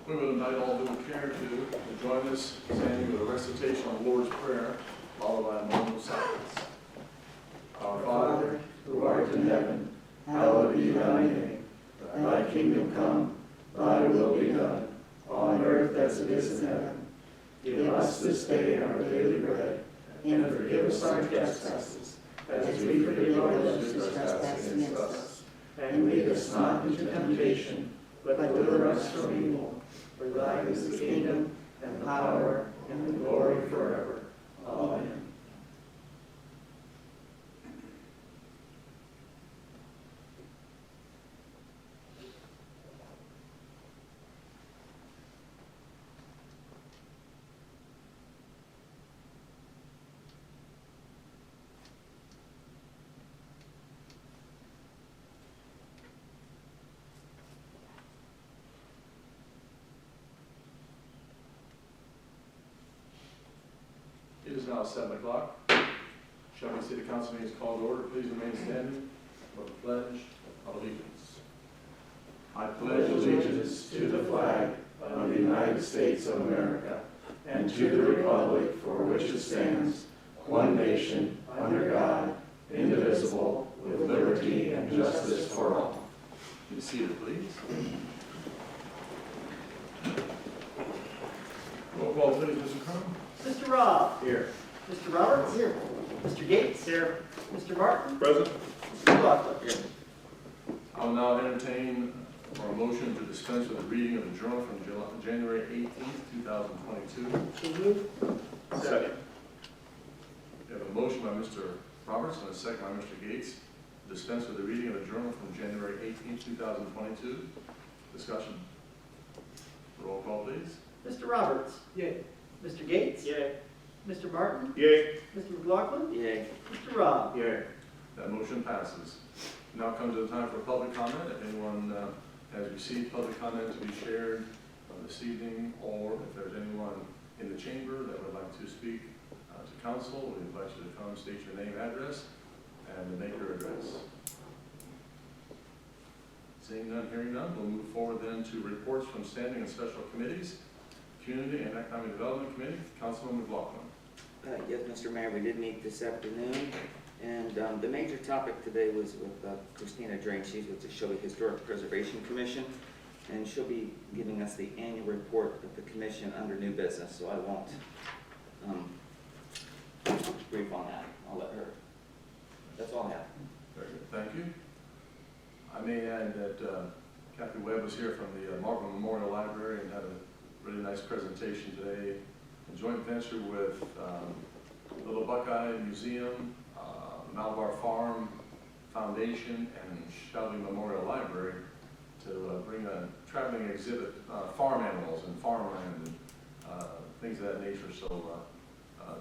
We will invite all who will care to join us standing with a recitation of the Lord's Prayer, followed by a moment of silence. Our Father, who art in heaven, hallowed be thy name. Thy kingdom come, thy will be done, on earth as it is in heaven. Give us this day our daily bread, and forgive us our trespasses, as we forgive all those who trespass against us. And lead us not into temptation, but deliver us from evil. For thine is the kingdom, and the power, and the glory forever. Amen. It is now 7 o'clock. Shelby City Council meeting is called to order. Please remain standing for the Pledge of Allegiance. I Pledge allegiance to the flag of the United States of America and to the republic for which it stands, one nation, under God, indivisible, with liberty and justice for all. Be seated, please. Roll call, please, Mr. Crum. Mr. Robb. Here. Mr. Roberts. Here. Mr. Gates. Here. Mr. Martin. Present. Mr. McLaughlin. Here. I will now entertain a motion to dispense with the reading of the journal from January 18th, 2022. So moved. Second. We have a motion by Mr. Roberts and a second by Mr. Gates to dispense with the reading of the journal from January 18th, 2022. Discussion. Roll call, please. Mr. Roberts. Yay. Mr. Gates. Yay. Mr. Martin. Yay. Mr. McLaughlin. Yay. Mr. Robb. Yay. That motion passes. Now comes the time for public comment. If anyone has received public comment to be shared this evening, or if there's anyone in the chamber that would like to speak to council, we invite you to come, state your name, address, and make your address. Seeing none, hearing none, we'll move forward then to reports from standing and special committees. Community and Economic Development Committee, Councilman McLaughlin. Yes, Mr. Mayor, we did meet this afternoon, and the major topic today was with Christina Drain. She's with the Shelby Historic Preservation Commission, and she'll be giving us the annual report of the commission under new business, so I won't brief on that. I'll let her. That's all I have. Very good, thank you. I may add that Kathy Webb was here from the Marvin Memorial Library and had a really nice presentation today, a joint venture with Little Buckeye Museum, Malabar Farm Foundation, and Shelby Memorial Library to bring a traveling exhibit, farm animals and farmland and things of that nature, so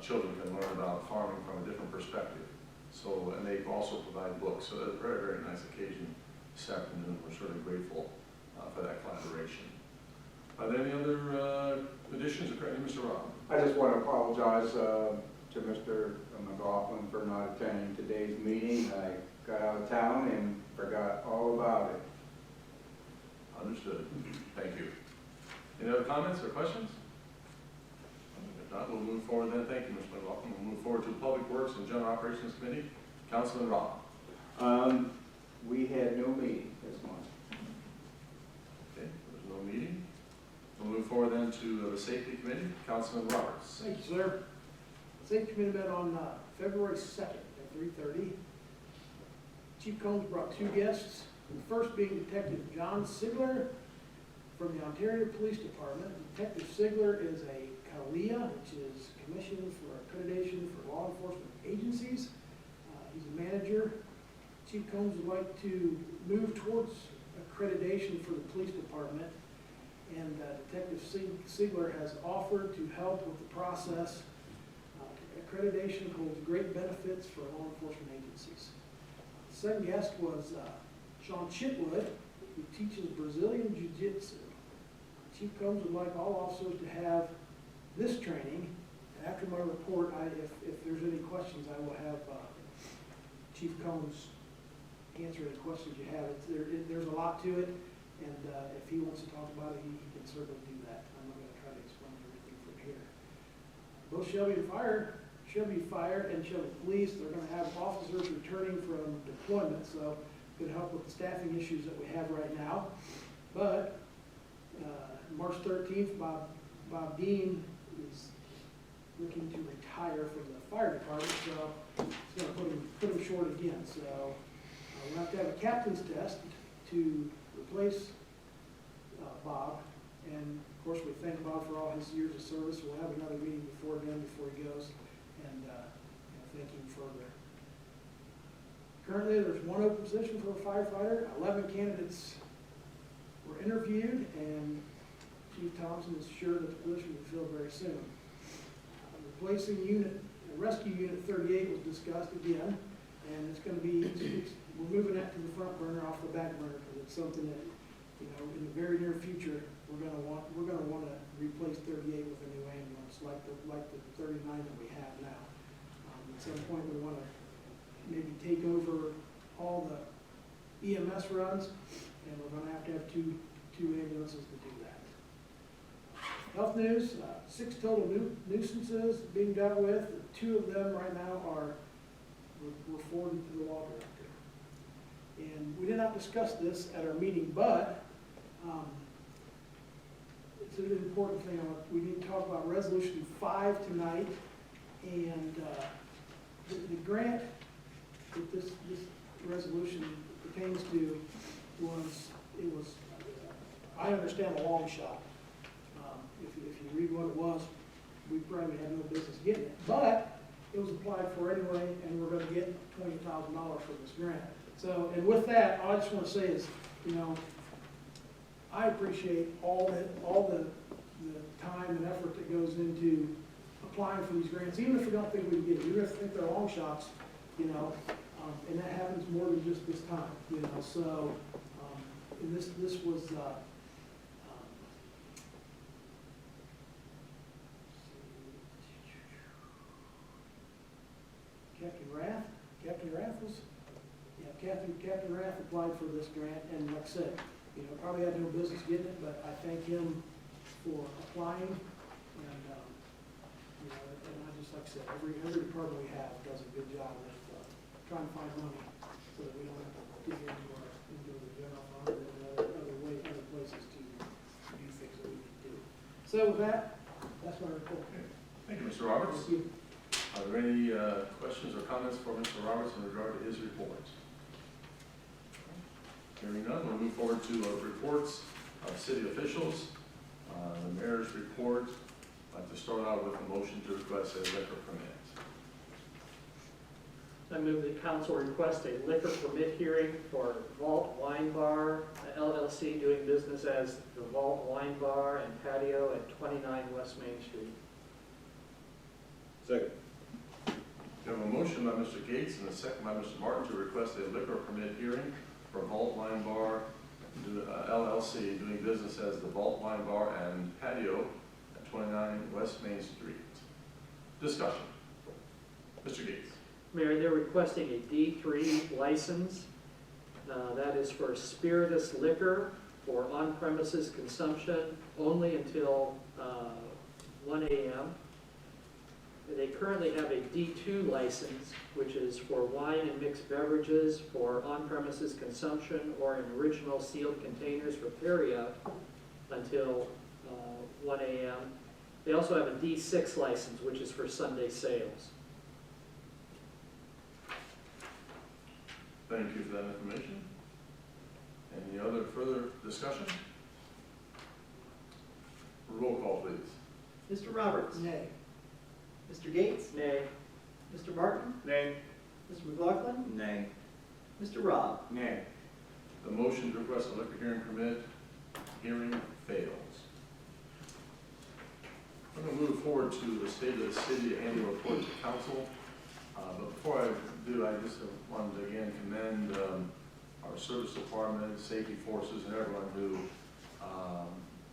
children can learn about farming from a different perspective. So, and they also provide books, so that's a very, very nice occasion this afternoon. We're certainly grateful for that collaboration. Are there any other additions or corrections, Mr. Robb? I just want to apologize to Mr. McLaughlin for not attending today's meeting. I got out of town and forgot all about it. Understood. Thank you. Any other comments or questions? If not, we'll move forward then. Thank you, Mr. McLaughlin. We'll move forward to the Public Works and General Operations Committee. Councilman Robb. We had no meeting this month. Okay, there's no meeting. We'll move forward then to the Safety Committee. Councilman Roberts. Thank you, sir. The Safety Committee met on February 2nd at 3:30. Chief Combs brought two guests, the first being Detective John Sigler from the Ontario Police Department. Detective Sigler is a CALEA, which is Commission for Accreditation for Law Enforcement Agencies. He's a manager. Chief Combs would like to move towards accreditation for the police department, and Detective Sigler has offered to help with the process. Accreditation holds great benefits for law enforcement agencies. The second guest was Sean Chitwood, who teaches Brazilian Jiu-Jitsu. Chief Combs would like all officers to have this training. And after my report, if there's any questions, I will have Chief Combs answer any questions you have. There's a lot to it. And if he wants to talk about it, he can certainly do that. I'm not gonna try to explain everything from here. Both Shelby Fire and Shelby Police, they're gonna have officers returning from deployment, so could help with the staffing issues that we have right now. But March 13th, Bob Dean is looking to retire from the fire department, so it's gonna put him short again. So we'll have to have a captain's test to replace Bob. And of course, we thank Bob for all his years of service. We'll have another meeting before he goes, and thank him further. Currently, there's one open position for a firefighter. 11 candidates were interviewed, and Chief Thompson is sure that the position will be filled very soon. Replacing rescue unit 38 was discussed again, and it's going to be, we're moving that to the front burner off the back burner, because it's something that, in the very near future, we're going to want to replace 38 with a new ambulance, like the 39 that we have now. At some point, we want to maybe take over all the EMS runs, and we're going to have two ambulances to do that. Health news, 6 total nuisances being dealt with. 2 of them right now were forwarded to the law director. And we did not discuss this at our meeting, but it's an important thing. We need to talk about Resolution 5 tonight, and the grant that this resolution pertains to was, I understand, a long shot. If you read what it was, we probably had no business getting it. But it was applied for anyway, and we're going to get $20,000 for this grant. So, and with that, all I just want to say is, I appreciate all the time and effort that goes into applying for these grants, even if we don't think we can get it, even if we think they're long shots, and that happens more than just this time, So, and this was. Captain Rath applied for this grant, and like I said, probably had no business getting it, but I thank him for applying, and I just, like I said, every department we have does a good job of trying to find money, so that we don't have to dig into the general fund and other places to do things that we need to do. So with that, that's my report. Okay. Thank you, Mr. Roberts. Thank you. Are there any questions or comments for Mr. Roberts in regard to his report? Hearing none, we'll move forward to reports of city officials. The mayor's report. I'd like to start out with a motion to request a liquor permit. I move that council request a liquor permit hearing for Vault Wine Bar LLC, doing business as the Vault Wine Bar and Patio at 29 West Main Street. Second. We have a motion by Mr. Gates and a second by Mr. Martin to request a liquor permit hearing for Vault Wine Bar LLC, doing business as the Vault Wine Bar and Patio at 29 West Main Street. Discussion. Mr. Gates. Mayor, they're requesting a D3 license. That is for spirituous liquor for on-premises consumption only until 1 a.m. They currently have a D2 license, which is for wine and mixed beverages for on-premises consumption or in original sealed containers for carryout until 1 a.m. They also have a D6 license, which is for Sunday sales. Thank you for that information. Any other further discussion? Roll call, please. Mr. Roberts? Nay. Mr. Gates? Nay. Mr. Martin? Nay. Mr. McLaughlin? Nay. Mr. Rob? Nay. The motion to request a liquor hearing permit hearing fails. I'm going to move forward to the State of the City annual report to council. But before I do, I just wanted to again commend our service department, safety forces, and everyone who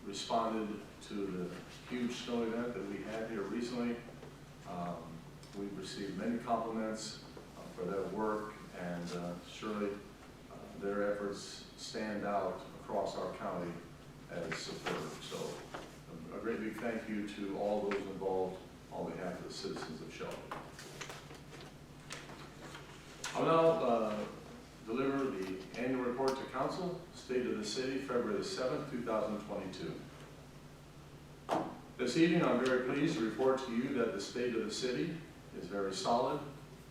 responded to the huge snow event that we had here recently. We've received many compliments for their work, and surely their efforts stand out across our county as superb. So a great big thank you to all those involved on behalf of the citizens of Shelby. I'll now deliver the annual report to council, State of the City, February the 7th, 2022. This evening, I'm very pleased to report to you that the state of the city is very solid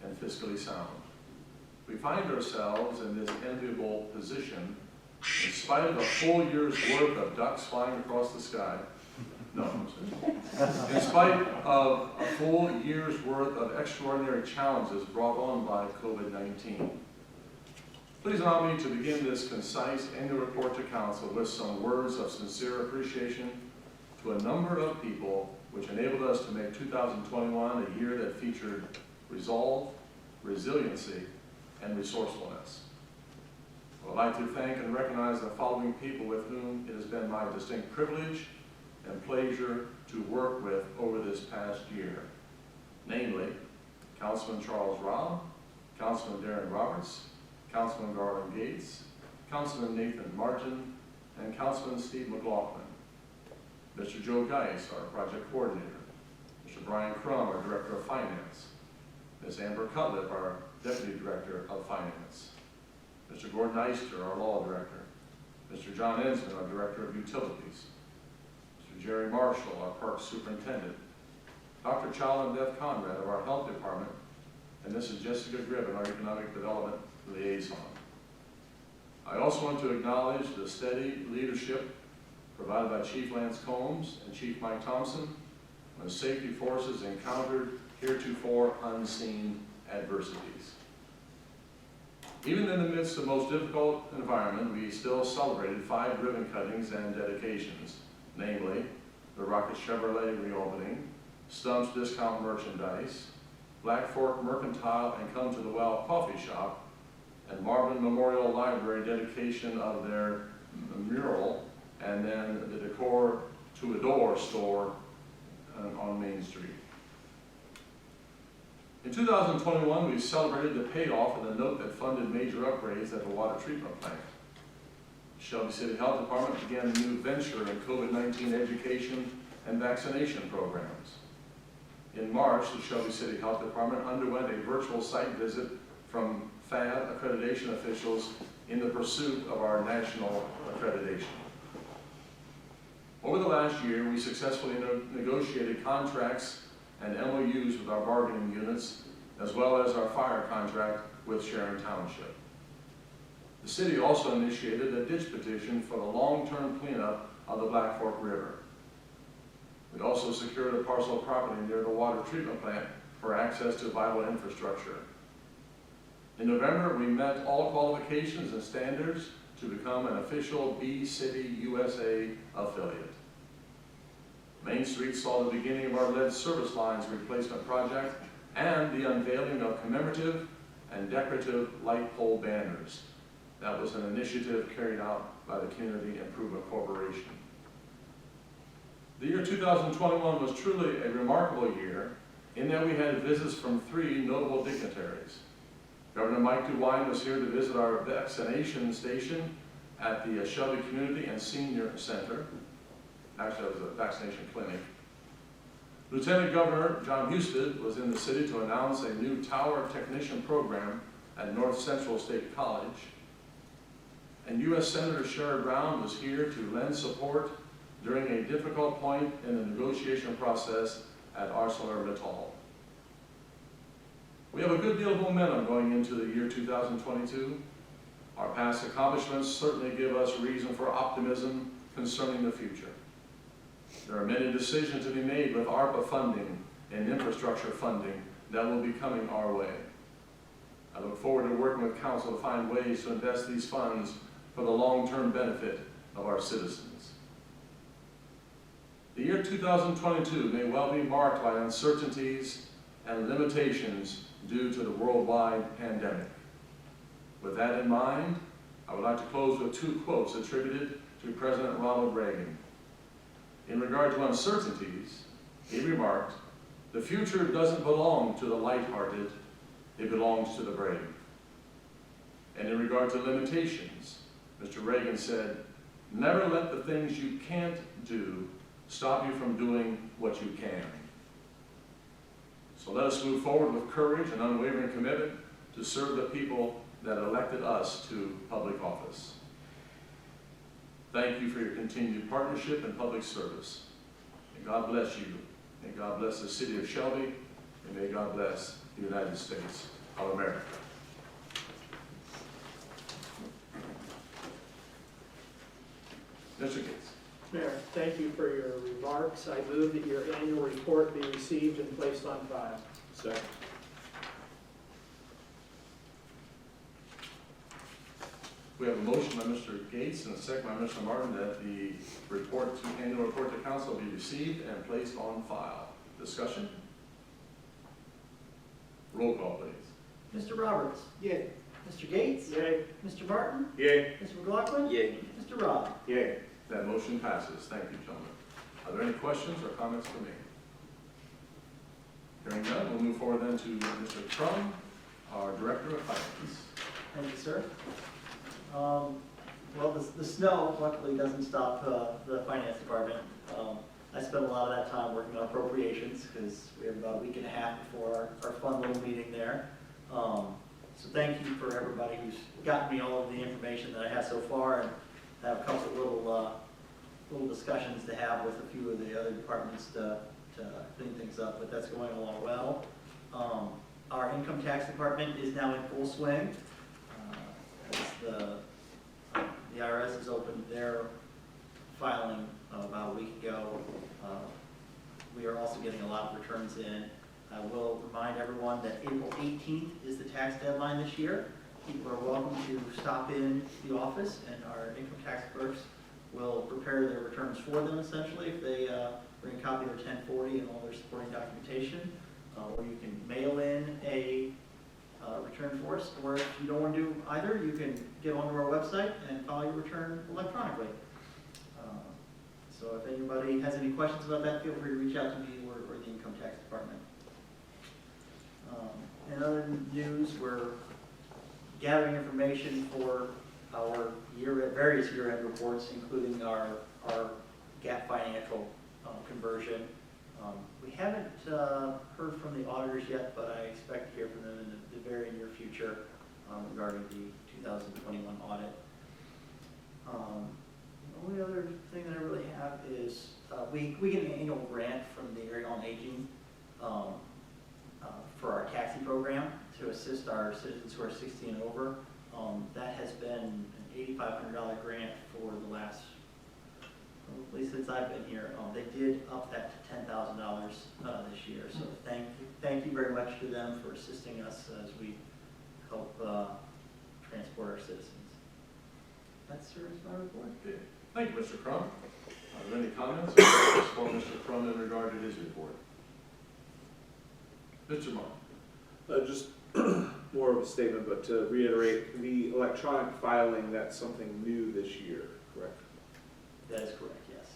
and fiscally sound. We find ourselves in this enviable position in spite of a full year's worth of ducks flying across the sky. No, in spite of a full year's worth of extraordinary challenges brought on by COVID-19. Please allow me to begin this concise annual report to council with some words of sincere appreciation to a number of people which enabled us to make 2021 a year that featured resolve, resiliency, and resourcefulness. I would like to thank and recognize the following people with whom it has been my distinct privilege and pleasure to work with over this past year. Namely, Councilman Charles Robb, Councilman Darren Roberts, Councilman Garland Gates, Councilman Nathan Martin, and Councilman Steve McLaughlin. Mr. Joe Geis, our project coordinator. Mr. Brian Crum, our director of finance. Ms. Amber Cutlip, our deputy director of finance. Mr. Gordon Eister, our law director. Mr. John Ensman, our director of utilities. Mr. Jerry Marshall, our parks superintendent. Dr. Chow and Beth Conrad of our health department. And Mrs. Jessica Gribben, our economic development liaison. I also want to acknowledge the steady leadership provided by Chief Lance Combs and Chief Mike Thompson when safety forces encountered heretofore unseen adversities. Even in the midst of the most difficult environment, we still celebrated 5 ribbon cuttings and dedications, namely the Rocket Chevrolet reopening, Stump's Discount Merchandise, Black Fork Mercantile and Come to the Well Coffee Shop, and Marvin Memorial Library dedication of their mural, and then the Decor to Adore store on Main Street. In 2021, we celebrated the payoff of the note that funded major upgrades at the water treatment plant. The Shelby City Health Department began a new venture in COVID-19 education and vaccination programs. In March, the Shelby City Health Department underwent a virtual site visit from FAD accreditation officials in the pursuit of our national accreditation. Over the last year, we successfully negotiated contracts and MOUs with our bargaining units, as well as our fire contract with Sharon Township. The city also initiated a ditch petition for the long-term cleanup of the Black Fork River. We also secured a parcel of property near the water treatment plant for access to vital infrastructure. In November, we met all qualifications and standards to become an official B-City USA affiliate. Main Street saw the beginning of our lead service lines replacement project and the unveiling of commemorative and decorative light pole banners. That was an initiative carried out by the Community Improvement Corporation. The year 2021 was truly a remarkable year in that we had visits from 3 notable dignitaries. Governor Mike DeWine was here to visit our vaccination station at the Shelby Community and Senior Center. Actually, it was a vaccination clinic. Lieutenant Governor John Husted was in the city to announce a new tower technician program at North Central State College. And U.S. Senator Sherrod Brown was here to lend support during a difficult point in the negotiation process at ArcelorMittal. We have a good deal of momentum going into the year 2022. Our past accomplishments certainly give us reason for optimism concerning the future. There are many decisions to be made with ARPA funding and infrastructure funding that will be coming our way. I look forward to working with Council to find ways to invest these funds for the long-term benefit of our citizens. The year 2022 may well be marked by uncertainties and limitations due to the worldwide pandemic. With that in mind, I would like to close with 2 quotes attributed to President Ronald Reagan. In regard to uncertainties, he remarked, "The future doesn't belong to the lighthearted, it belongs to the brave." And in regard to limitations, Mr. Reagan said, Never let the things you can't do stop you from doing what you can. So let us move forward with courage and unwavering commitment to serve the people that elected us to public office. Thank you for your continued partnership and public service. May God bless you. May God bless the city of Shelby, and may God bless the United States of America. Mr. Gates. Mayor, thank you for your remarks. I move that your annual report be received and placed on file. Second. We have a motion by Mr. Gates and a second by Mr. Martin that the annual report to council be received and placed on file. Discussion? Roll call, please. Mr. Roberts. Yay. Mr. Gates. Yay. Mr. Martin. Yay. Mr. McLaughlin. Yay. Mr. Rob. Yay. That motion passes. Thank you, gentlemen. Are there any questions or comments for me? Hearing none, we'll move forward then to Mr. Crum, our Director of Finance. Thank you, sir. Well, the snow luckily doesn't stop the finance department. I spent a lot of that time working on appropriations because we have about a week and a half before our fun little meeting there. So thank you for everybody who's gotten me all of the information that I have so far, and I have a couple of little discussions to have with a few of the other departments to clean things up, but that's going along well. Our income tax department is now in full swing. The IRS has opened their filing about a week ago. We are also getting a lot of returns in. I will remind everyone that April 18th is the tax deadline this year. People are welcome to stop in the office, and our income tax clerks will prepare their returns for them, essentially, if they bring a copy of their 1040 and all their supporting documentation. Or you can mail in a return for us, or if you don't want to do either, you can get onto our website and file your return electronically. So if anybody has any questions about that, feel free to reach out to me or the income tax department. In other news, we're gathering information for our various year-end reports, including our GAAP financial conversion. We haven't heard from the auditors yet, but I expect to hear from them in the very near future regarding the 2021 audit. The only other thing that I really have is we get an annual grant from the Area on Aging for our taxi program to assist our citizens who are 60 and over. That has been an $8,500 grant for the last, at least since I've been here. They did up that to $10,000 this year. So thank you very much to them for assisting us as we help transport our citizens. That's my report. Okay. Thank you, Mr. Crum. Are there any comments or questions for Mr. Crum in regard to his report? Mr. Martin. Just more of a statement, but to reiterate, the electronic filing, that's something new this year, correct? That is correct, yes.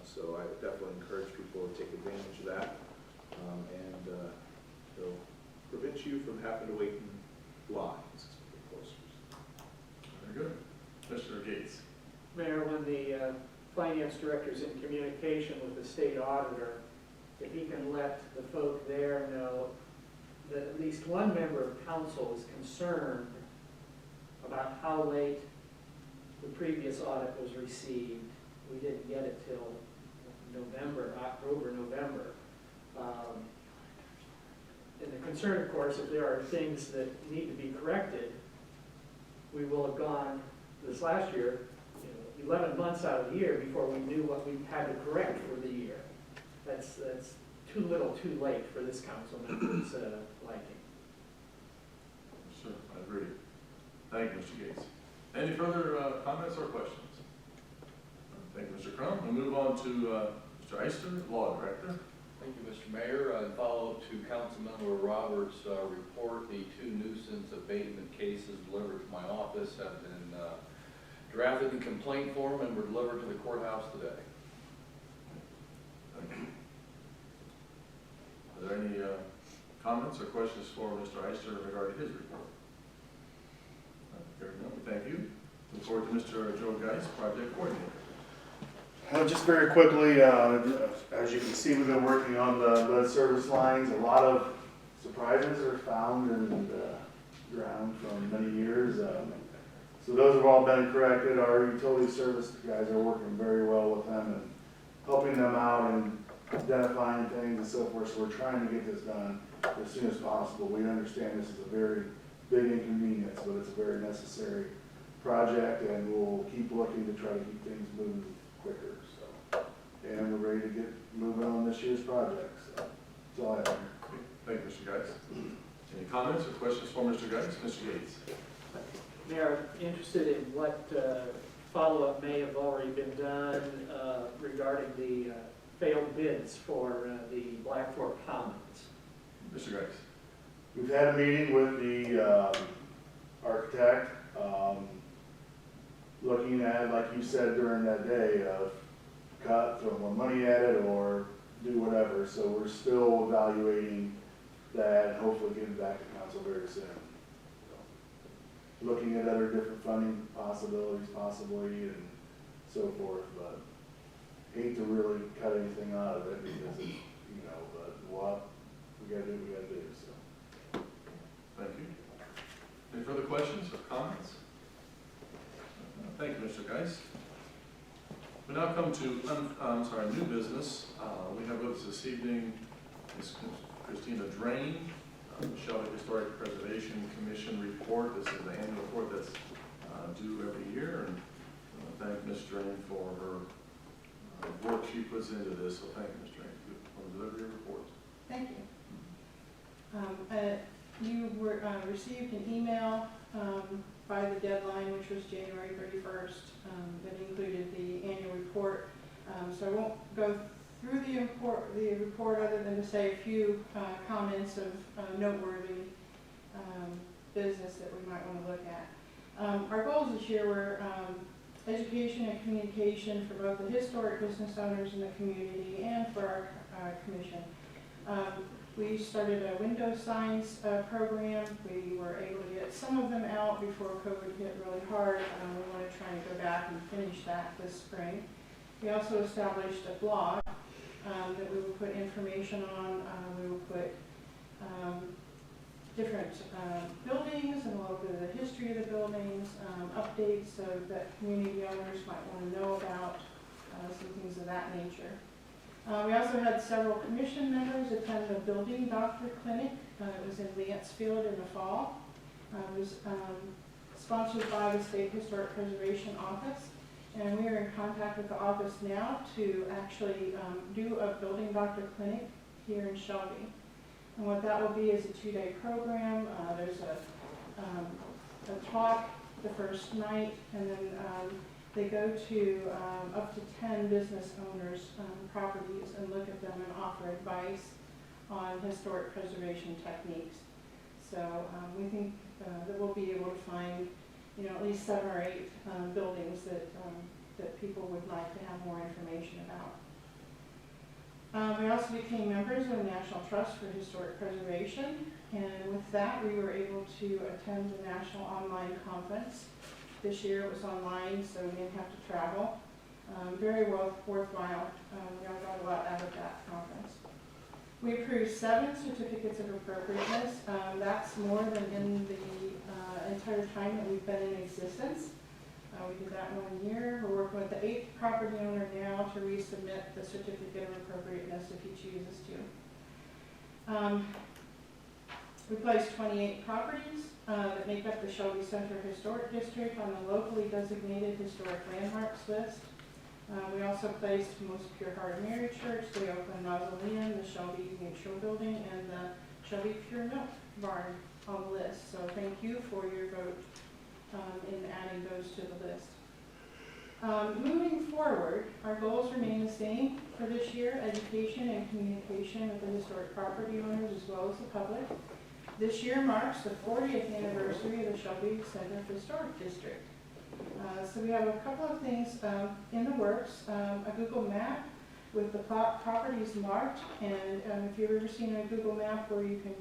So I definitely encourage people to take advantage of that, and it'll prevent you from having to wait in lines. Very good. Mr. Gates. Mayor, when the finance director is in communication with the state auditor, if he can let the folk there know that at least one member of council is concerned about how late the previous audit was received. We didn't get it till October, November. And the concern, of course, if there are things that need to be corrected, we will have gone this last year, 11 months out of the year before we knew what we had to correct for the year. That's too little, too late for this council member's liking. Sure, I agree. Thank you, Mr. Gates. Any further comments or questions? Thank you, Mr. Crum. We'll move on to Mr. Eister, Law Director. Thank you, Mr. Mayor. In follow-up to Councilmember Roberts' report, the 2 nuisance abatement cases delivered to my office have been drafted in complaint form and were delivered to the courthouse today. Thank you. Are there any comments or questions for Mr. Eister in regard to his report? Hearing none, we thank you. We'll forward to Mr. Joe Geis, project coordinator. Just very quickly, as you can see, we've been working on the lead service lines. A lot of surprises are found in the ground from many years. So those have all been corrected. Our utility service guys are working very well with them and helping them out and identifying things and so forth. So we're trying to get this done as soon as possible. We understand this is a very big inconvenience, but it's a very necessary project, and we'll keep looking to try to keep things moving quicker. So, and we're ready to get moving on this year's project. So that's all I have. Thank you, Mr. Geis. Any comments or questions for Mr. Geis? Mr. Gates? Mayor, I'm interested in what follow-up may have already been done regarding the failed bids for the Black Fork Commons. Mr. Geis? We've had a meeting with the architect, looking at, like you said during that day, of cut, throw more money at it, or do whatever. So we're still evaluating that, and hopefully getting back to council very soon. So, looking at other different funding possibilities, possibly, and so forth, but hate to really cut anything out of it because it's, but what we gotta do, we gotta do, so. Thank you. Any further questions or comments? Thank you, Mr. Geis. We now come to, new business. We have with us this evening Ms. Christina Drain, Shelby Historic Preservation Commission report. This is the annual report that's due every year, and I thank Ms. Drain for her work she puts into this. So thank you, Ms. Drain, for the delivery of report. Thank you. You received an email by the deadline, which was January 31st, that included the annual report. So I won't go through the report other than to say a few comments of noteworthy business that we might want to look at. Our goals this year were education and communication for both the historic business owners in the community and for our commission. We started a window signs program. We were able to get some of them out before COVID hit really hard. We want to try and go back and finish that this spring. We also established a blog that we will put information on. We will put different buildings and a little bit of the history of the buildings, updates so that community owners might want to know about some things of that nature. We also had several commission members attend the Building Doctor Clinic. It was in Mansfield in the fall. It was sponsored by the State Historic Preservation Office. And we are in contact with the office now to actually do a Building Doctor Clinic here in Shelby. And what that will be is a 2-day program. There's a talk the first night, and then they go to up to 10 business owners' properties and look at them and offer advice on historic preservation techniques. So we think that we'll be able to find, at least 7 or 8 buildings that people would like to have more information about. We also became members of the National Trust for Historic Preservation, and with that we were able to attend the National Online Conference. This year it was online, so we didn't have to travel. Very worthwhile. We all got a lot out of that conference. We approved 7 certificates of appropriateness. That's more than in the entire time that we've been in existence. We did that 1 year. We're working with the 8th property owner now to resubmit the certificate of appropriateness if he chooses to. We placed 28 properties that make up the Shelby Center Historic District on the locally designated historic landmarks list. We also placed Most Pure Heart of Mary Church, the Oakland Mausoleum, the Shelby Mutual Building, and the Shelby Pure Milk Barn on the list. So thank you for your vote in adding those to the list. Moving forward, our goals remain the same for this year: education and communication with the historic property owners as well as the public. This year marks the 40th anniversary of the Shelby Center Historic District. So we have a couple of things in the works. A Google map with the properties marked, and if you've ever seen a Google map where you can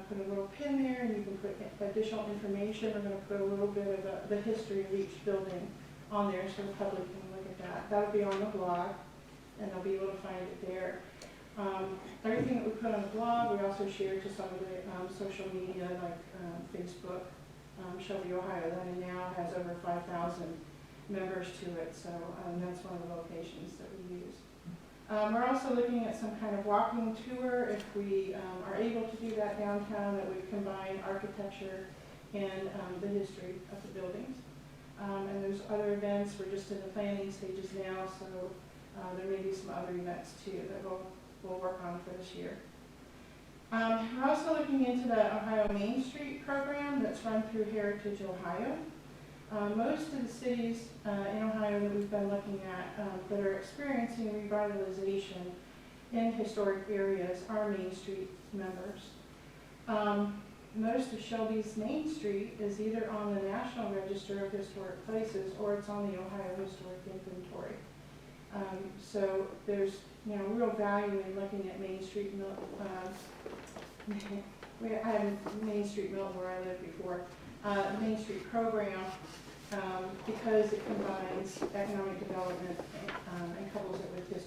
put a little pin there, and you can put additional information. We're gonna put a little bit of the history of each building on there so the public can look at that. That'll be on the blog, and they'll be able to find it there. Everything that we put on the blog, we also share to some of the social media like Facebook. Shelby, Ohio, that now has over 5,000 members to it, so that's one of the locations that we use. We're also looking at some kind of walking tour, if we are able to do that downtown, that would combine architecture and the history of the buildings. And there's other events, we're just in the planning stages now, so there may be some other events too that we'll work on for this year. We're also looking into the Ohio Main Street program that's run through Heritage Ohio. Most of the cities in Ohio that we've been looking at that are experiencing revitalization in historic areas are Main Street members. Most of Shelby's Main Street is either on the National Register of Historic Places or it's on the Ohio Historic Inventory. So there's real value in looking at Main Street. I have Main Street Milton where I lived before. Main Street program because it combines economic development and couples it with history.